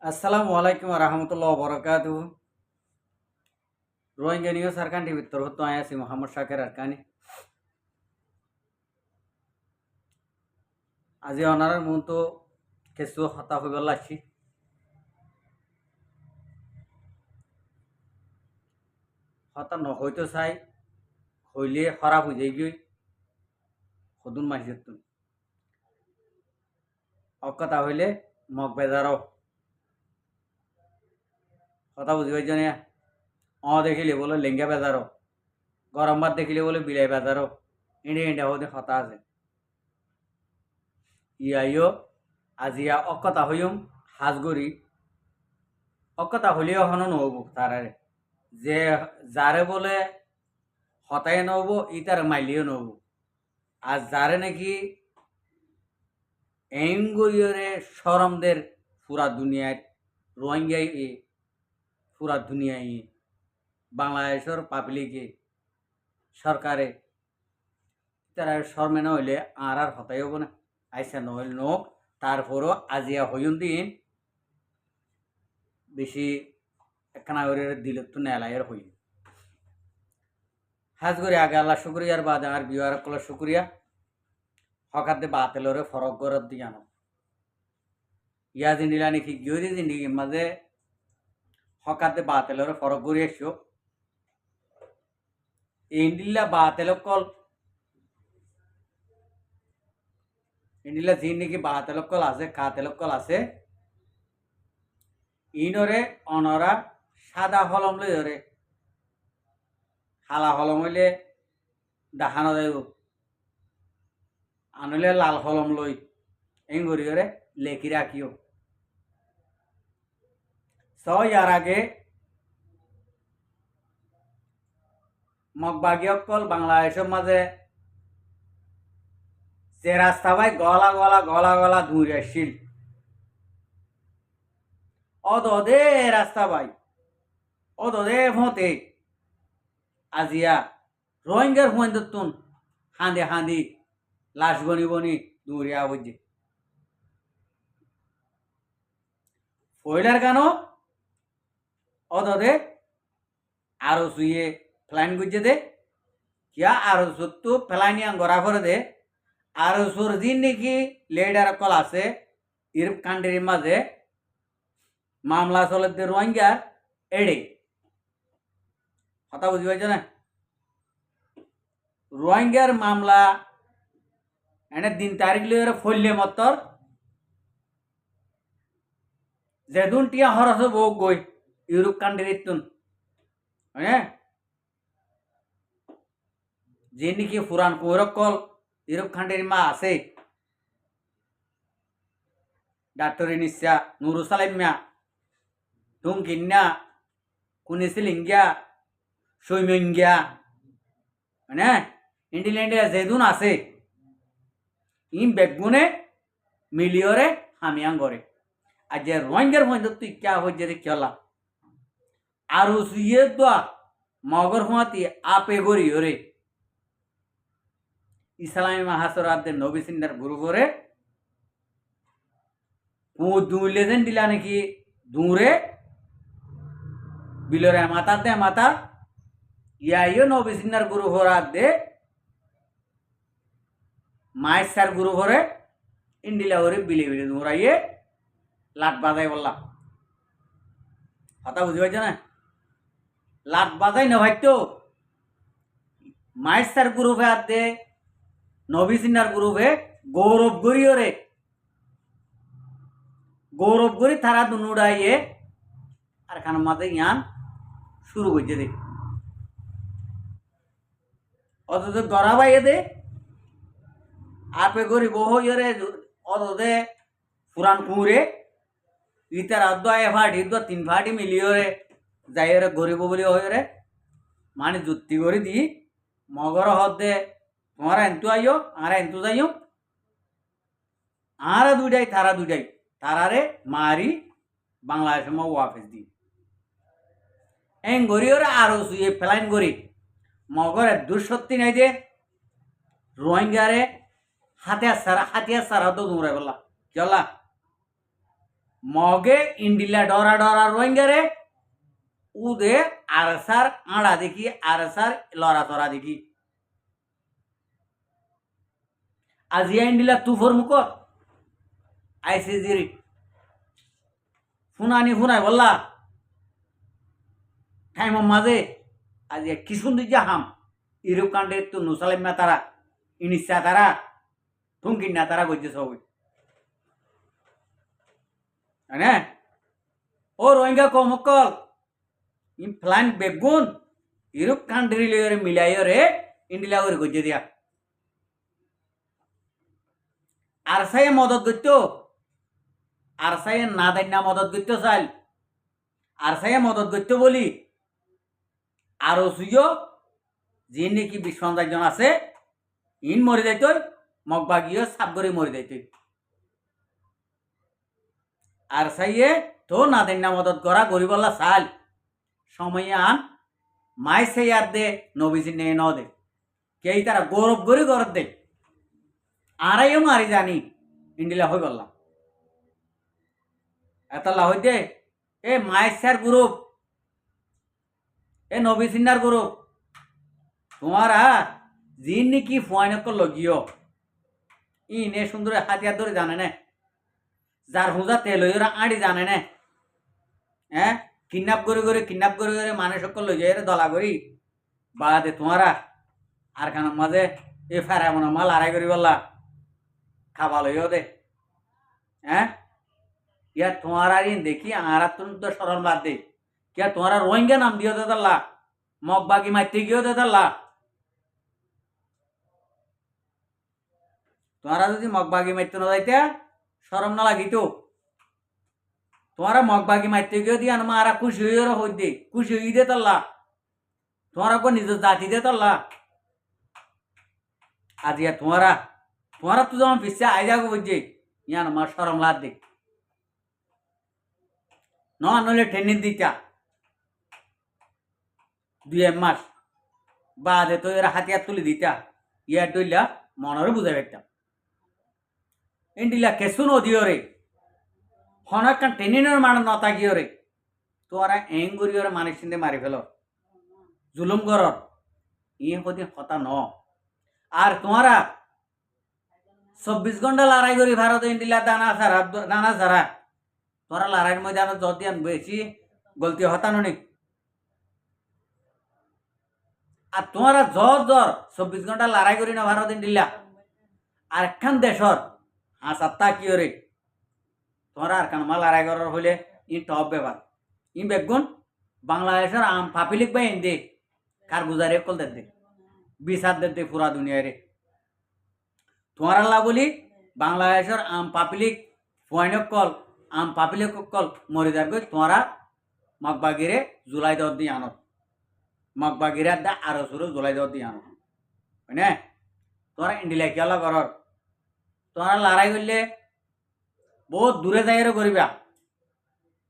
আসসালামু আলাইকুম রহমতুল্লাহ বরকাতু রোহিঙ্গা নিয়ে সরকার টিভির তরফ তো আছি মোহাম্মদ শাকের আরকানি আজি অনারার মন তো কিছু হতা হইব লাগছি হতা নহইতো চাই হইলে খারাপ হয়ে যাই গই সদুন মাইছে তুমি অকথা হইলে মগ বেজারও কথা বুঝিবাই জানে দেখিলে বলে লেঙ্গা বেজারও গরম ভাত দেখিলে বলে বিলাই বেজারও এনে এনে হতে হতা আছে ইয়াইও আজিয়া অকথা হইম হাজগরি অকথা হইলেও হন নহব তারারে যে যারে বলে হতাই নহব ইতার মাইলিও নহব আর যারে নাকি এঙ্গরিয়রে সরমদের পুরা দুনিয়ায় রোহিঙ্গাই পুরা দুনিয়ায় বাংলাদেশের পাবলিকে সরকারে তারা শর্মে না হইলে আর হতাই হব না আইসা নহইল নোক তারপরও আজিয়া হইন দিন বেশি একখানা দিল তো নেলাইয়ের হইন হাজ করে আগে আল্লাহ শুক্রিয়ার বাদ আর বিহার কলার শুক্রিয়া হকাতে বাতেলরে ফরক গরত দিয়ানো ইয়া জিনিলা নাকি গিয়ে জিনিস মাঝে হকাতে বাতেলরে ফরক করে এসো ইন্ডিলা বাতেলকল ইন্ডিলা যে নাকি বাতেলকল আছে কাতেলকল আছে ইনরে অনরা সাদা হলম লই ধরে হালা হলম হইলে দেখানো যাইব আনলে লাল হলম লই এঙ্গরি করে লেখি রাখিও ইয়ার আগে মগবাগীয়কল বাংলাদেশের মাঝে যে রাস্তা ভাই গলা গলা গলা গলা দূরে আসছিল অদে রাস্তা ভাই অদে ভতে আজিয়া রোহিঙ্গার হুঁতুন হাঁদে হাঁদি লাশ বনি বনি দূরিয়া বুঝছে ফয়লার গান অদে আরো শুয়ে ফ্লাইন গুজে দে কিয়া আরো সত্তু ফ্লাইনিয়া গড়া করে দে আরো সুর দিন নাকি লেডার কল আছে ইরব কান্ট্রির মাঝে মামলা চলে দে রোহিঙ্গা এড়ে কথা বুঝি পাইছ না রোহিঙ্গার মামলা এনে দিন তারিখ লিয়ে ফললে মতর যেদুন টিয়া হরস বউ গই ইউরোপ কান্ট্রির তুন হ্যাঁ যে নাকি ফুরান কৌরকল ইউরোপ কান্ট্রির মা আছে ডাক্তার নিশা নুরুসালাইম্যা টুমকিন্যা কুনিসিলিঙ্গিয়া সৈমিঙ্গিয়া হ্যাঁ ইন্ডিল্যান্ডে যেদুন আছে ইন বেগুনে মিলিয়রে হামিয়াং করে আর যে রোহিঙ্গার মধ্যে তুই ক্যা হয়ে যে খেলা আর সুইয়ে দোয়া মগর হুঁতি আপে গড়ি ওরে ইসলামী মাহাসরাদের নবী সিন্দার গুরু করে দুলে যেন দিলা নাকি দূরে বিলরে মাতা দে মাতা ইয়াইও নবী সিন্দার গুরু হরাত দে মায়ের গুরু করে ইন্ডিলা ওরে বিলে বিলে দৌড়াইয়ে লাট বাজাই বললাম কথা বুঝি পাইছ না লাট বাজাই না ভাইতো মায়ের গ্রুপে আর দে নবী সিনার গ্রুপে গৌরব গড়ি ওরে গৌরব গড়ি তারা দুনুড়াইয়ে আর খান মাঝে ইয়ান শুরু করছে দে অত গড়াবাইয়ে দে আপে গড়ি বহু ইয়ে অত দে পুরান কুঁড়ে ইতার অর্ধ ফাটি তিন ফাটি মিলিয়ে যাই রে গরিব বলি হয়ে রে মানে যুক্তি করে দি মগর হদে তোমার এন্তু আইও আর এন্তু যাইও আর দুইটাই তারারে মারি বাংলাদেশ ওয়াফেস দি এং গড়ি ওরে আরো শুয়ে ফেলাইন গড়ি মগরে দুঃসত্যি নাই দে রোহিঙ্গারে হাতিয়ার সারা তো দৌড়াই বললা চলা মগে ইন্ডিলা ডরা ডরা রোহিঙ্গারে উদে আরসার আড়া দেখি আরসার লড়া তরা দেখি আজিয়া ইন্ডিলা তুফর মুকত আইসিজির ফুনানি ফুনাই বললা টাইম মাঝে আজিয়া কি সুন্দর হাম ইউরোপ কান্টে তো নুসালেম না তারা ইনিসা তারা থুমকিন না তারা গজ্জে সব হ্যাঁ ও রোহিঙ্গা কমকল ইন ফ্লান বেগুন ইউরোপ কান্ট্রি লিয়ে মিলাই রে ইন্ডিলা করে গজ্জে দিয়া আর সাই মদত করত আর সাই না দেন না মদত করতে চাইল আর সাই মদত করতে বলি আরো সুযোগ যে নাকি বিশ্বজন আছে ইন মরে যাইত মগবাগিও সাপ করে মরে যাইত আর সাইয়ে তো না দেন না মদত করা গরিবল্লা চাল সময় আন মাই সে আর দে নবীজি নে ন দে কে তারা গৌরব গরি গরব দে আরাইও মারি জানি ইন্ডিলা হয়ে বললাম এতলা হই দে এ মাইসার গ্রুপ এ নবী সিন্নার গ্রুপ তোমারা জিন নাকি ফুয়াইনক লগিও ইনে সুন্দর হাতিয়ার ধরে জানে না যার হুজা তেল ওরা আড়ি জানে না হ্যাঁ কিডন্যাপ করে মানুষ লই যায় দলা করি বাদে তোমারা আর কেন মাঝে এ ফেরা মনে মাল আড়াই করি বললা খাবা লইও দে হ্যাঁ ইয়া তোমার আর দেখি আর তুমি তো সরল বাদ দে কিয়া তোমারা রোহিঙ্গা নাম দিও দে তাল্লা মগবাগি মারতে গিয়েও দে তাল্লা তোমারা যদি মগবাগি মারতে না যাইতে সরম না লাগিত তোমারা মগবাগি মারতে গিয়েও দিয়ে মারা খুশি হয়ে হই দে খুশি হই দে তাল্লা তোমারা কো নিজের জাতি দে তাল্লা আজিয়া তোমারা তো যেমন পিছিয়ে আই যাবো বুঝছে ইয়ান আমার সরম লাদ দে নইলে ট্রেনিং দিতা 2 মাস বাদে তো এরা হাতিয়ার তুলে দিতা ইয়া ডইলা মনরে বুঝাই পারতাম ইন্ডিলা কেসু নদিও রে হনকান ট্রেনিংয়ের মান নতা গিয়ে রে তোরা এঙ্গুরিওর মানুষ চিন্তে মারি ফেল জুলুম কর ই হদিন হতা ন আর তোমারা 24 ঘন্টা লড়াই করি ভারত ইন্ডিলা দানা ছাড়া তোরা লড়াইয়ের ময়দানে যদি বেশি গলতি হতানো নেই আর তোমারা জ্বর 24 ঘন্টা লড়াই করি না ভারত ইন্ডিলা আর একখান দেশর হাসাত্তা কি রে তোরা আর কান মা লড়াই করার হলে ই টপ ব্যাপার ই বেগুন বাংলাদেশের আম পাপিলিক বাই দে কার গুজারে কল দে বিচার দে পুরা দুনিয়া রে তোমার লা বলি বাংলাদেশের আম পাপিলিক ফুয়াইনক কল আম পাপিলিক কল মরে যার গই তোমারা মগবাগিরে জুলাই 10 দিয়ে আনত মগবাগিরে দা আরো শুরু জুলাই 10 দিয়ে আনত হয়নে তোরা ইন্ডিলা কেলা করর তোরা লড়াই করলে বহুত দূরে যাই করিবা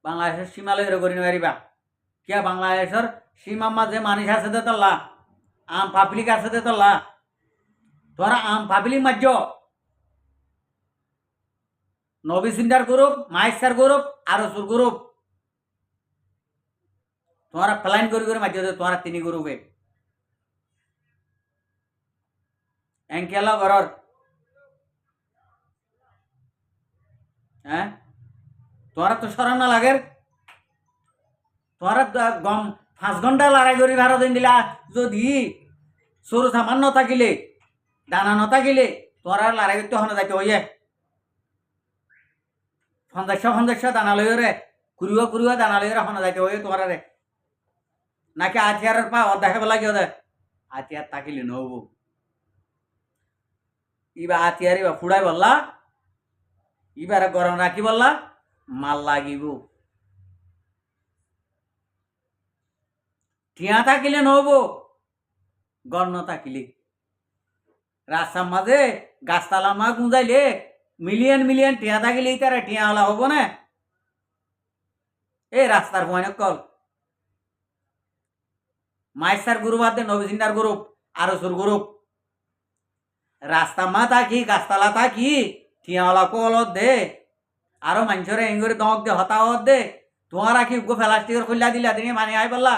বাংলাদেশের সীমা লইরে করি পারিবা কিয়া বাংলাদেশের সীমা মাঝে মানুষ আছে দে তল্লা আম পাবলিক আছে দে তল্লা তোরা আম পাবলিক মাঝ নবী সিন্ডার গ্রুপ মাইসার গ্রুপ আরসুর গ্রুপ তোরা প্ল্যান করে মাঝ দে তোরা 3 গ্রুপে এঙ্কেলা ঘরর হ্যাঁ তোরা তো সরম না লাগে তোরা গম 5 ঘন্টা লড়াই করি ভারত ইন্ডিলা যদি সরু সামান ন থাকিলে দানা ন থাকিলে তোরা লড়াই করতে হনে যাইতে হইয়ে 50 দানা লই রে কুড়িও দানা লই রে হনে যাইতে হইয়ে তোরা রে নাকি আতিয়ারের পা দেখে বলা কি ওদের আতিয়ার তাকিলে নব ইবা আতিয়ার ইবা ফুড়াই বললা ইবারে গরম রাখি বললা মাল লাগিব টিয়া থাকিলে নহব গর্ণ থাকিলে রাস্তার মাঝে গাছতলা মা গুঁজাইলে মিলিয়ন টিয়া থাকিলে তারা টিয়া হলা হব না এই রাস্তার ভয় কল মাইসার গ্রুপ আছে নবীজিন্দার গ্রুপ আরসুর গ্রুপ রাস্তা মা থাকি গাছতলা থাকি টিয়াওয়ালা কল দে আরো মানুষের এং করে দমক দে হতাহত দে তোমারা কি উগ্র প্লাস্টিকের খুললা দিলা দিনে মানে আই বললা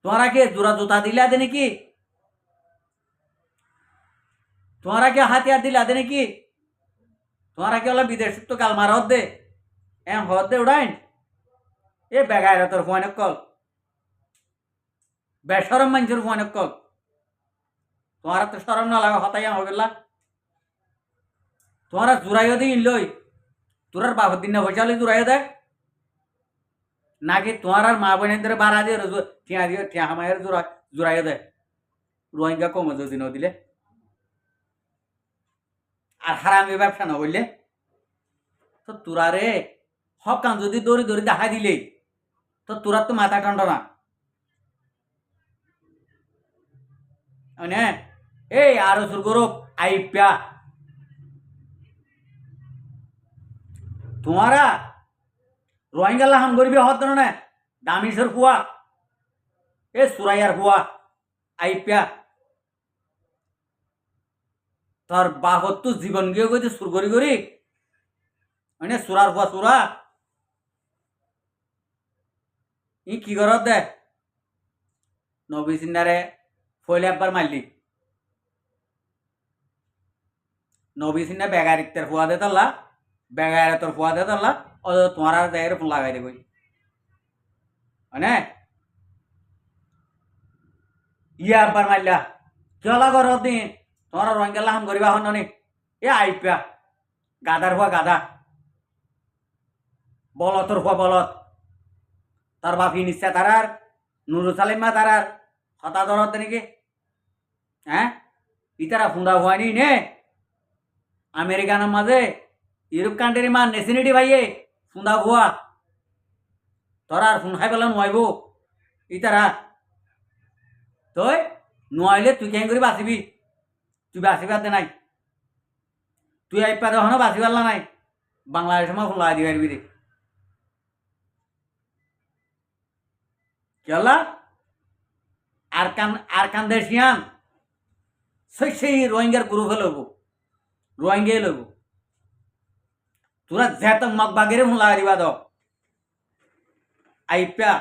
তোমারা কি জোড়া জুতা দিলা দে নাকি তোমারা কি হাতিয়ার দিলা দে নাকি তোমারা কি হলো বিদেশ তো কালমার হদ দে এম হদ দে উড়াইন এ বেগায় তোর ফোন কল বেসরম মানুষের ফোন কল তোমার তো সরম না লাগা হতাইয়া হবেলা তোমারা জোড়াইও দিন লই তোরার বাবার দিন না পয়সা লই জোড়াইও দেয় নাকি তোমার আর মা বোনের বাড়া দিয়ে ঠিয়া দিয়ে ঠিয়া হামায়ের জোড়াইও দেয় রোহিঙ্গা কমে যদি ন দিলে আর হারামি ব্যবসা না বললে তো তোরা রে হকান যদি দৌড়ি দৌড়ি দেখা দিলে তো তোরা তো মাথা ঠান্ড না এই আরো সুর করো আইপ্যা তোমারা রোহিঙ্গা লাহাম করবি হত না দামিসের হুয়া এ সুরাইয়ার হুয়া আইপ্যা তোর বাহত তো জীবন গিয়ে গেছে সুর করি করি মানে সুরার হুয়া সুরা ই কি কর দে নবী সিন্নারে ফইলে একবার মারলি নবী সিন্না বেগারিত্বের হুয়া দে তাল্লা বেগারে তোর হুয়া দে তাল্লা ও তোমার আর দেয় ফোন লাগাই দেবই মানে ইয়া একবার মারলা চলা কর দিন তোমার রোহিঙ্গা লাহাম করিবা হন নি এ আইপ্যা গাদার হুয়া গাদা বলতর হুয়া বলত তার বাপি নিশ্চা তারার নুরু সালিমা তারার হতা ধরতে নাকি হ্যাঁ ইতারা ফুঁদা হয়নি নে আমেরিকানের মাঝে ইউরোপ কান্ট্রির মা নেশিনিটি ভাইয়ে ফুঁদা হুয়া তোর আর ফোন খাই পেলাম নয়ব ইতারা তই নইলে তুই কেন করে বাঁচিবি তুই বাঁচিবার দে নাই তুই আইপা দেখানো বাঁচি পারলা নাই বাংলাদেশের মা ফোন লাগাই দিবি পারবি রে কেলা আর কান দেশিয়ান সেই রোহিঙ্গার গ্রুপে লইব রোহিঙ্গাই লইব তোরা যেত মগ বাগিরে ফোন লাগাই দিবা দাও আইপা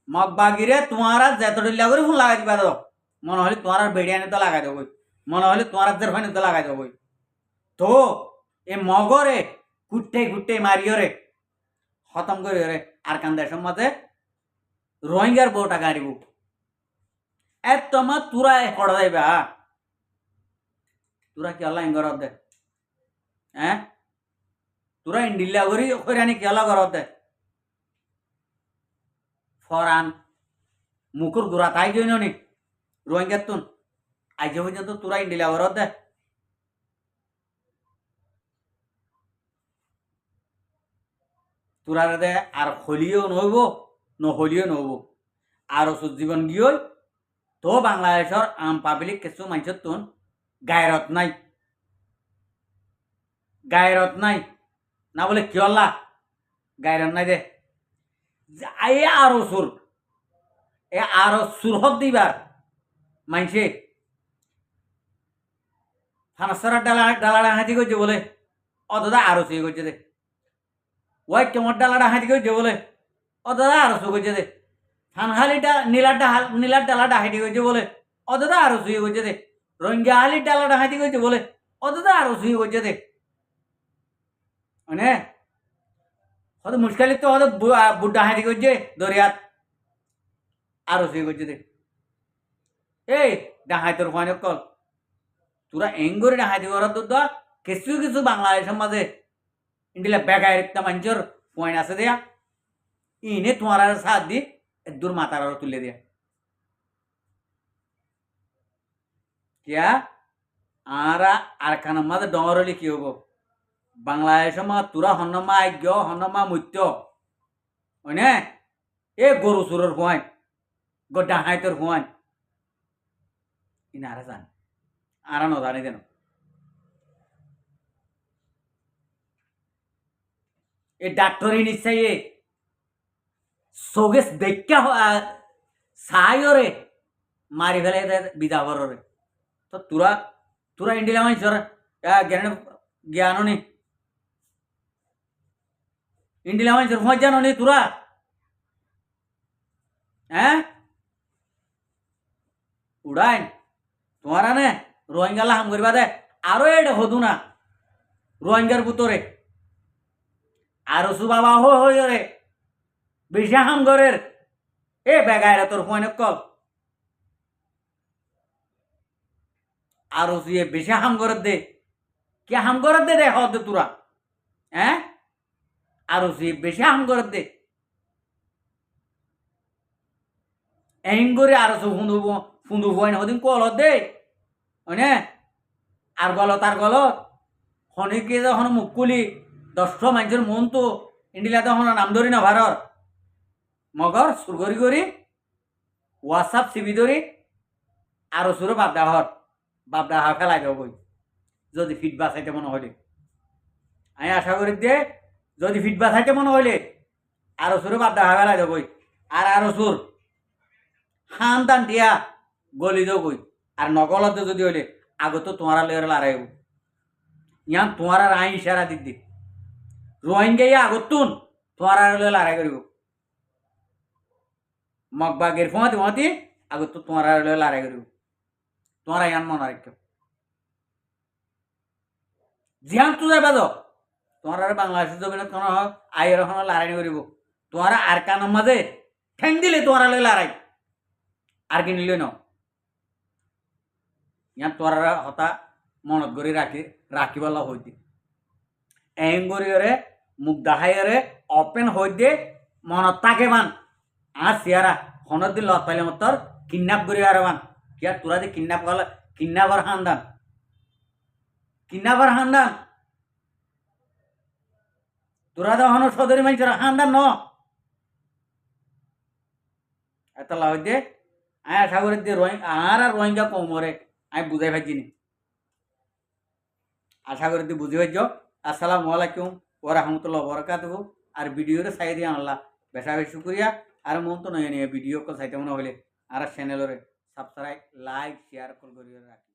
মগ বাগিরে তোমারা যেত ডিল্লা করে ফোন লাগাই দিবা দাও মনে হলে তোমার বেড়িয়ানে তো লাগাই দেবই মনে হলে তোমার জেরফানি তো লাগাই দেবই তো এ মগরে কুট্টে মারিও রে খতম করি রে আর কান দেশের মাঝে রোহিঙ্গার বউটা গাড়িব তোমার তোরা করা যাইবা তোরা কি আল্লাহ ঘরত দে হ্যাঁ তোরা ইন্ডিল্লা করি হইরানি কি আল্লাহ ঘরত দে ফরান মুকুর গোড়া তাই গই নি রোহিঙ্গার তুন আজ পর্যন্ত তোরা ইন্ডিল্লা ঘরত দে তোরা দে আর হলিও নহব নহলিও নহব আর জীবন গিয়ে তো বাংলাদেশের আম পাবলিক কিছু মানুষের তুন গায়রত নাই না বলে কি হল্লা গায়রত নাই দে এ আরো সুরহত দিবার মানছে ফানাসার ডালা হাতি করছে বলে ও দাদা আরো সে করছে দে ওই কেমন ডালাটা হাতি করছে বলে ও দাদা আরো সে করছে দে থানহালিটা নীলার ডালাটা হাতি করছে বলে ও দাদা আরো শুয়ে করছে দে রোহিঙ্গা হালির ডালাটা হাতি করছে বলে ও দাদা আরো শুয়ে করছে দে মানে হয়তো মুশকিল তো হয়তো বুড্ডা হাতি করছে দরিয়াত আরো শুয়ে করছে দে এই ডাহাই তোর ফাইন কল তোরা এঙ্গরে ডাহাইতি করার তো কিছু বাংলাদেশের মাঝে ইন্ডিলা বেগায় একটা মানুষের পয়েন্ট আছে দেয়া ইনে তোমার আর সাথ দি দূর মাথার আরো তুলে দিয়া কিয়া আর খানের মাঝে ডর হলে কি হবো বাংলাদেশের মা তোরা হন্নমা আজ্ঞ হন্নমা মৈত্য হয়নে এ গরু চুরের হুয়াইন ডাহাইতর হুয়াইন ইনারা জান আরা নজানে কেন এ ডাক্তারি নিশ্চয় সগেস দেখা সাইরে মারি ফেলে বিদা রে তো তোরা ইন্ডিয়া মাইছর জ্ঞান নি ইন্ডিলা মানুষের ফোঁজ জানো নি তোরা হ্যাঁ উড়াইন তোমার নে রোহিঙ্গালা হাম করিবা দে আরো এটা হদু না রোহিঙ্গার ভিতরে আরো সু বাবা হই রে বেশি হাম গরের এ বেগাইরা তোর ফোনে কল আরো সু বেশি হাম গরের দে কে হাম গরের দে রে হদ তোরা হ্যাঁ আরো সু বেশি হাম গরের দে এহিং করে আরো সু ফুন্দু ফোন হদিন কল দে হয়নে আর গলত হনিকে যখন মুখ খুলি 10 মানুষের মন তো ইন্ডিলা তখন নাম ধরি না ভারর মগর সুরগরি করি হোয়াটসঅ্যাপ সিবি ধরি আরো সুরে বাপদা হর ফেলাই দেব বই যদি ফিট বাঁচাইতে মনে হইলে আমি আশা করি দিয়ে যদি ফিট বাঁচাইতে মনে হইলে আরো সুরে বাপদা হর ফেলাই দেব বই আর আরো সুর হান টান দিয়া গলি দেব বই আর নকলতে যদি হইলে আগত তোমারা লেয়ার লড়াইব ইয়ান তোমার আই ইশারা দিদি রোহিঙ্গা আগতুন তোমার লড়াই করিব মগবাগের ফোঁতি আগত তোমার লড়াই করিব তোমার ইয়ান মনে রাখ জিয়ান তো যাবা তো তোমার বাংলাদেশের জমিনত কোনো আয়ের এখন লড়াই করিব তোমার আর কানের মাঝে ঠেং দিলে তোমার লড়াই আর কি নিলে ন ইয়ান তোর হতা মনত করে রাখিবলা হইতে এং করিরে মুখ দেখাইরে ওপেন হইতে মনত তাকে বান আর সিয়ারা হনত দিন লত পাইলে মত তোর কিডন্যাপ করি আর বান কিয়া তোরা যে কিডন্যাপার হান্দান তোরা তো হন সদরি মানুষের হান্দান ন এত হইতে আমি আশা করি দিয়ে আর রোহিঙ্গা কমরে আমি বুঝাই পাইছিনি আশা করি তুই বুঝি পাইছ আসসালামু আলাইকুম ওয়া রাহমাতুল্লাহি ওয়া বারাকাতুহু আর ভিডিওরে চাই দিয়ে আনলা বেশা বেশি করিয়া আর মন তো নয় নিয়ে ভিডিও কল চাইতে মনে হইলে আর চ্যানেলরে সাবস্ক্রাইব লাইক শেয়ার কল করিয়া রাখি।